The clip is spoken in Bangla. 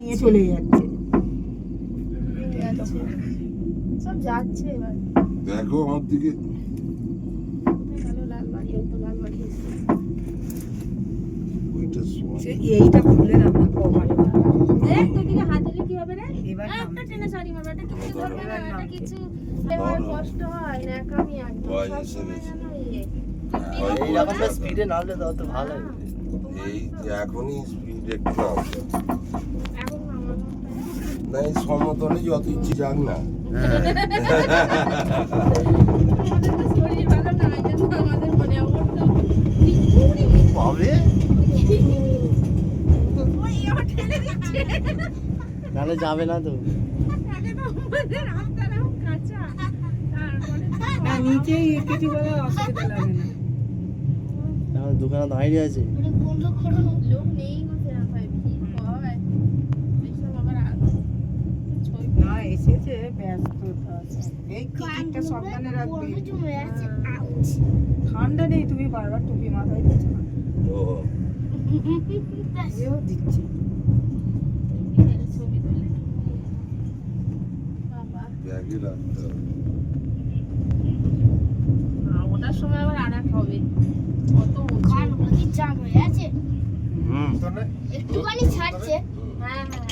নিয়ে চলে যাচ্ছে। সব যাচ্ছে এবার। দেখো আমার দিকে লালবাড়ি, ওই তো লালবাড়ি এসছে। ওইটা এইটা খুলে দাও না কভার। দেখ তোর দিকে হাত দিলে কি হবে রে? এবার একটা টেনে সারি মারবে, এটা কিছু ধরবে না, এবার এটা নামছে। কিছু এবার কষ্ট হয় না, কামি একদম ভয় সব এসে সময় গেছে। যেন ইয়ে। এইরকম স্পিডে নামলে তো অত ভালো হবে। এই যে এখনই স্পিড একটু নামছে। এখন নামানো না এই সমতলে যত ইচ্ছে যাক না। আমাদের তো শরীর ভালো না, এই জন্য আমাদের মনে অবস্থা পাবে ওই আমার ঠেলে দিচ্ছে। তাহলে যাবে না তো। আগে তো আমাদের রাস্তাটাও কাঁচা, তারপরে না নিচেই কিছু বলে অসুবিধা লাগে না। আমার দোকানে দাঁড়িয়ে আছে। লোক নেই গো সেরকম ভাই, ভিড় হয় এইসব আবার ছবি না এসেছে ব্যস্ততা আছে। এই টিকিটটা সাবধানে রাখবে। ঠান্ডা নেই, তুমি বারবার টুপি মাথায় দিচ্ছ না। ও এও দিচ্ছি। ছবি তুলে বাবা ব্যাগে রাখতে হবে। ওটার সময় আবার আর এক হবে, কত কান কি জাম হয়ে আছে হুম একটুখানি ছাড়ছে হ্যাঁ হ্যাঁ